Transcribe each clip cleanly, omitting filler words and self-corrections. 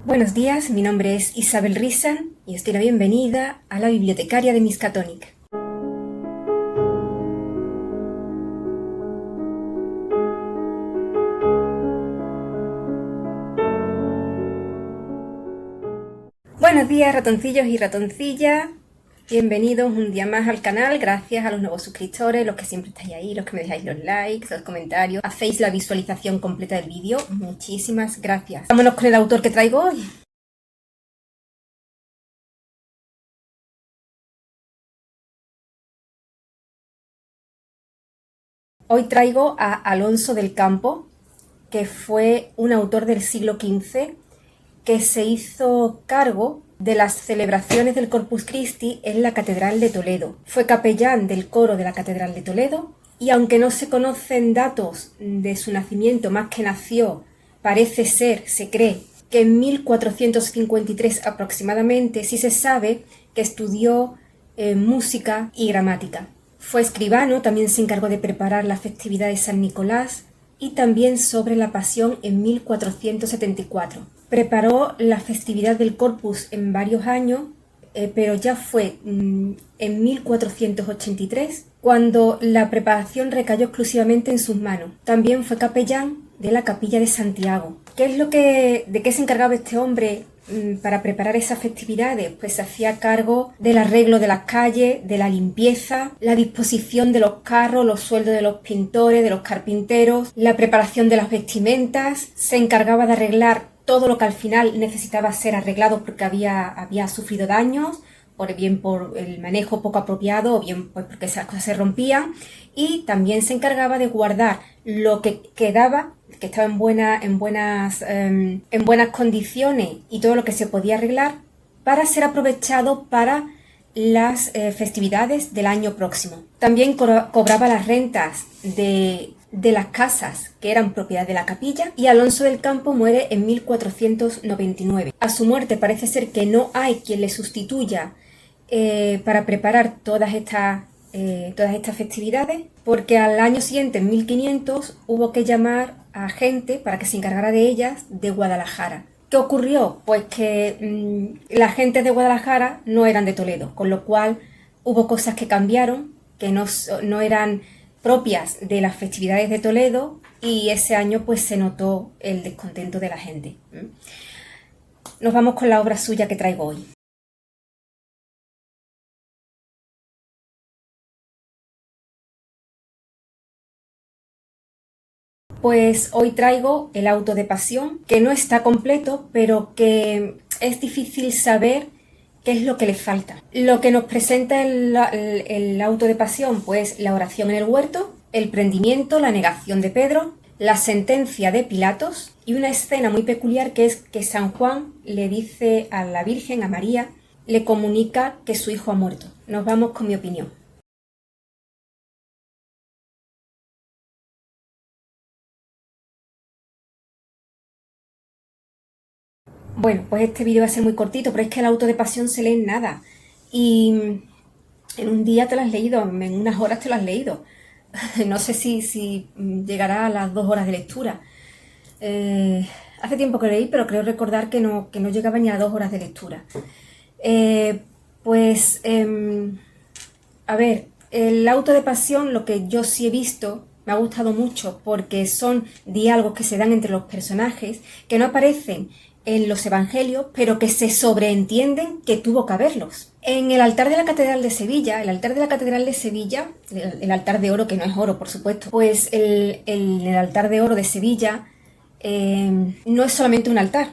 Buenos días, mi nombre es Isabel Rizan y os doy la bienvenida a la bibliotecaria de Miskatonic. Buenos días, ratoncillos y ratoncillas. Bienvenidos un día más al canal, gracias a los nuevos suscriptores, los que siempre estáis ahí, los que me dejáis los likes, los comentarios, hacéis la visualización completa del vídeo. Muchísimas gracias. Vámonos con el autor que traigo hoy. Hoy traigo a Alonso del Campo, que fue un autor del siglo XV que se hizo cargo de las celebraciones del Corpus Christi en la Catedral de Toledo. Fue capellán del coro de la Catedral de Toledo y aunque no se conocen datos de su nacimiento, más que nació, parece ser, se cree, que en 1453 aproximadamente, sí se sabe que estudió música y gramática. Fue escribano, también se encargó de preparar la festividad de San Nicolás y también sobre la Pasión en 1474. Preparó la festividad del Corpus en varios años, pero ya fue en 1483 cuando la preparación recayó exclusivamente en sus manos. También fue capellán de la Capilla de Santiago. ¿De qué se encargaba este hombre para preparar esas festividades? Pues se hacía cargo del arreglo de las calles, de la limpieza, la disposición de los carros, los sueldos de los pintores, de los carpinteros, la preparación de las vestimentas, se encargaba de arreglar todo lo que al final necesitaba ser arreglado porque había sufrido daños, bien por el manejo poco apropiado o bien pues porque esas cosas se rompían, y también se encargaba de guardar lo que quedaba, que estaba en buenas condiciones, y todo lo que se podía arreglar para ser aprovechado para las festividades del año próximo. También cobraba las rentas de las casas que eran propiedad de la capilla, y Alonso del Campo muere en 1499. A su muerte parece ser que no hay quien le sustituya para preparar todas estas festividades, porque al año siguiente, en 1500, hubo que llamar a gente para que se encargara de ellas de Guadalajara. ¿Qué ocurrió? Pues que la gente de Guadalajara no eran de Toledo, con lo cual hubo cosas que cambiaron, que no eran propias de las festividades de Toledo, y ese año pues se notó el descontento de la gente. Nos vamos con la obra suya que traigo hoy. Pues hoy traigo el Auto de Pasión, que no está completo, pero que es difícil saber qué es lo que le falta. Lo que nos presenta el Auto de Pasión, pues la oración en el huerto, el prendimiento, la negación de Pedro, la sentencia de Pilatos y una escena muy peculiar, que es que San Juan le dice a la Virgen, a María, le comunica que su hijo ha muerto. Nos vamos con mi opinión. Bueno, pues este vídeo va a ser muy cortito, pero es que el Auto de Pasión se lee en nada. Y en un día te lo has leído, en unas horas te lo has leído. No sé si llegará a las 2 horas de lectura. Hace tiempo que leí, pero creo recordar que no llegaba ni a 2 horas de lectura. A ver, el Auto de Pasión, lo que yo sí he visto, me ha gustado mucho porque son diálogos que se dan entre los personajes, que no aparecen en los evangelios, pero que se sobreentienden que tuvo que haberlos. En el altar de la Catedral de Sevilla, el altar de oro, que no es oro, por supuesto, pues el altar de oro de Sevilla no es solamente un altar,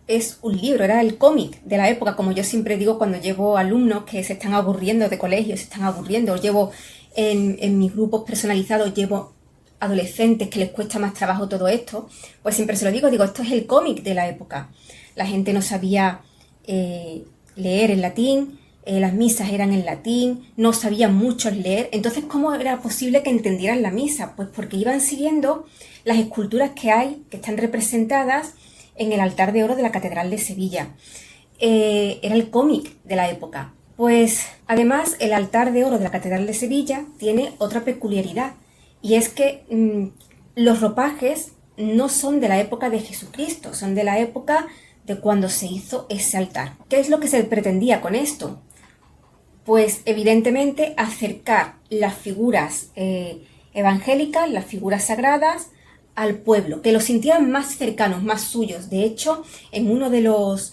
es un libro, era el cómic de la época, como yo siempre digo cuando llevo alumnos que se están aburriendo de colegio, se están aburriendo, llevo en mis grupos personalizados, llevo adolescentes que les cuesta más trabajo todo esto, pues siempre se lo digo, esto es el cómic de la época. La gente no sabía leer en latín, las misas eran en latín, no sabían muchos leer, entonces ¿cómo era posible que entendieran la misa? Pues porque iban siguiendo las esculturas que están representadas en el altar de oro de la Catedral de Sevilla. Era el cómic de la época. Pues además el altar de oro de la Catedral de Sevilla tiene otra peculiaridad, y es que los ropajes no son de la época de Jesucristo, son de la época de cuando se hizo ese altar. ¿Qué es lo que se pretendía con esto? Pues evidentemente acercar las figuras evangélicas, las figuras sagradas, al pueblo, que los sintieran más cercanos, más suyos. De hecho, en uno de los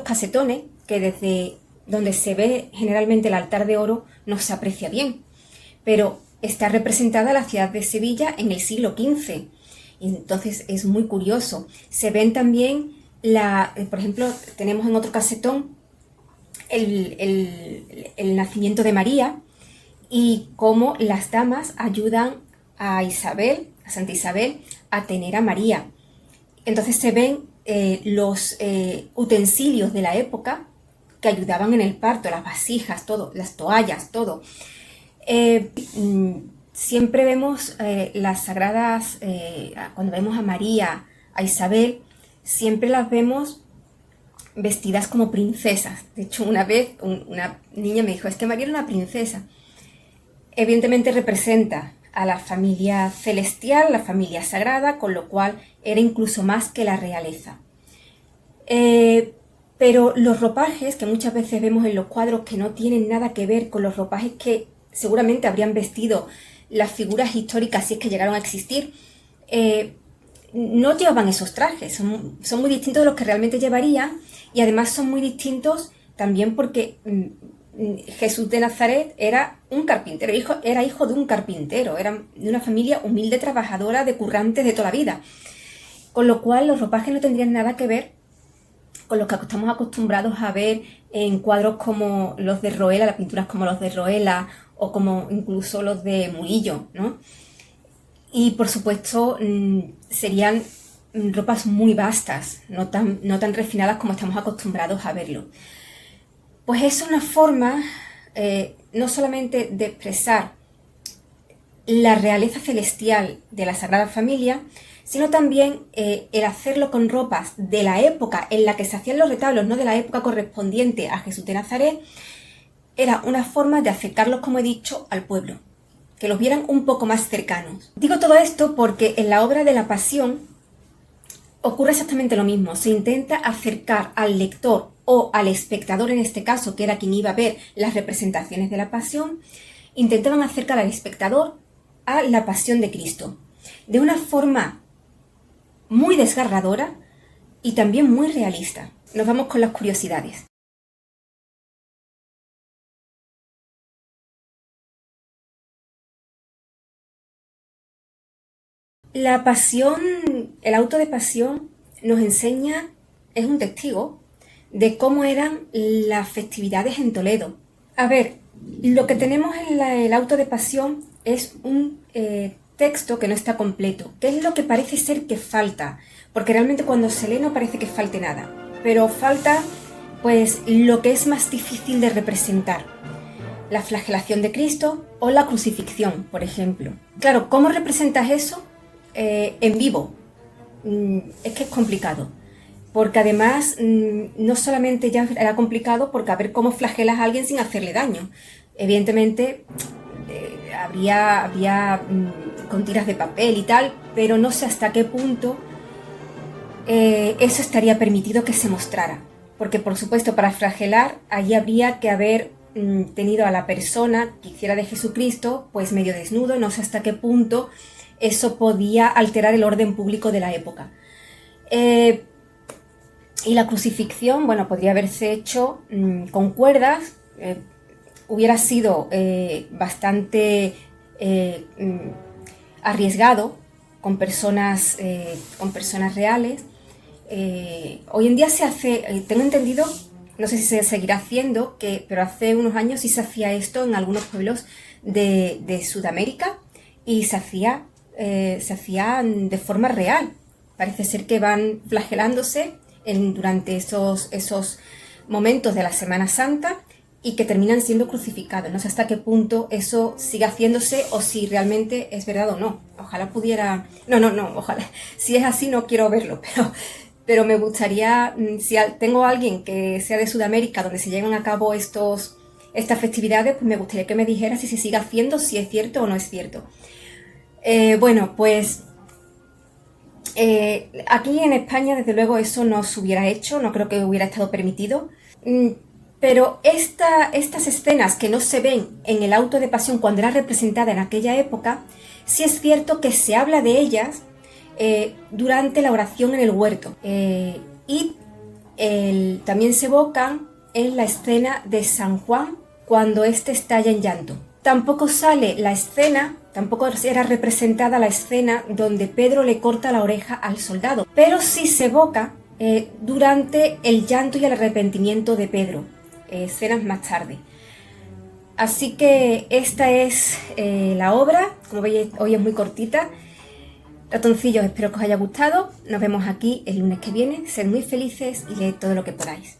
casetones, que desde donde se ve generalmente el altar de oro, no se aprecia bien, pero está representada la ciudad de Sevilla en el siglo XV. Y entonces es muy curioso. Se ven también, por ejemplo, tenemos en otro casetón el nacimiento de María y cómo las damas ayudan a Isabel, a Santa Isabel, a tener a María. Entonces se ven los utensilios de la época que ayudaban en el parto, las vasijas, todo, las toallas, todo. Siempre vemos las sagradas, cuando vemos a María, a Isabel, siempre las vemos vestidas como princesas. De hecho, una vez una niña me dijo, es que María era una princesa. Evidentemente representa a la familia celestial, la familia sagrada, con lo cual era incluso más que la realeza. Pero los ropajes que muchas veces vemos en los cuadros que no tienen nada que ver con los ropajes que seguramente habrían vestido las figuras históricas si es que llegaron a existir, no llevaban esos trajes, son muy distintos de los que realmente llevarían, y además son muy distintos también porque Jesús de Nazaret era un carpintero, era hijo de un carpintero, era de una familia humilde, trabajadora, de currantes de toda la vida, con lo cual los ropajes no tendrían nada que ver con los que estamos acostumbrados a ver en cuadros como los de Roela, las pinturas como los de Roela o como incluso los de Murillo, ¿no? Y por supuesto serían ropas muy vastas, no tan refinadas como estamos acostumbrados a verlo. Pues es una forma no solamente de expresar la realeza celestial de la Sagrada Familia, sino también el hacerlo con ropas de la época en la que se hacían los retablos, no de la época correspondiente a Jesús de Nazaret, era una forma de acercarlos, como he dicho, al pueblo, que los vieran un poco más cercanos. Digo todo esto porque en la obra de la Pasión ocurre exactamente lo mismo. Se intenta acercar al lector o al espectador, en este caso, que era quien iba a ver las representaciones de la Pasión, intentaban acercar al espectador a la Pasión de Cristo, de una forma muy desgarradora y también muy realista. Nos vamos con las curiosidades. La pasión, el auto de pasión nos enseña, es un testigo de cómo eran las festividades en Toledo. A ver, lo que tenemos en el auto de pasión es un texto que no está completo. ¿Qué es lo que parece ser que falta? Porque realmente cuando se lee no parece que falte nada, pero falta pues lo que es más difícil de representar. La flagelación de Cristo o la crucifixión, por ejemplo. Claro, ¿cómo representas eso en vivo? Es que es complicado. Porque además no solamente ya era complicado porque a ver cómo flagelas a alguien sin hacerle daño. Evidentemente habría con tiras de papel y tal, pero no sé hasta qué punto eso estaría permitido que se mostrara. Porque por supuesto para flagelar allí habría que haber tenido a la persona que hiciera de Jesucristo pues medio desnudo, no sé hasta qué punto eso podía alterar el orden público de la época. Y la crucifixión, bueno, podría haberse hecho con cuerdas, hubiera sido bastante arriesgado con personas reales. Hoy en día se hace, tengo entendido, no sé si se seguirá haciendo, pero hace unos años sí se hacía esto en algunos pueblos de Sudamérica y se hacía de forma real. Parece ser que van flagelándose durante esos momentos de la Semana Santa y que terminan siendo crucificados. No sé hasta qué punto eso sigue haciéndose o si realmente es verdad o no. Ojalá pudiera... No, ojalá. Si es así no quiero verlo, pero me gustaría, si tengo a alguien que sea de Sudamérica donde se llevan a cabo estas festividades, pues me gustaría que me dijera si se sigue haciendo, si es cierto o no es cierto. Bueno, pues Aquí en España, desde luego, eso no se hubiera hecho, no creo que hubiera estado permitido. Pero estas escenas que no se ven en el auto de pasión cuando era representada en aquella época, sí es cierto que se habla de ellas durante la oración en el huerto. Y también se evocan en la escena de San Juan cuando éste estalla en llanto. Tampoco sale la escena, tampoco era representada la escena donde Pedro le corta la oreja al soldado, pero sí se evoca durante el llanto y el arrepentimiento de Pedro, escenas más tarde. Así que esta es la obra, como veis hoy es muy cortita. Ratoncillos, espero que os haya gustado, nos vemos aquí el lunes que viene, sed muy felices y leed todo lo que podáis.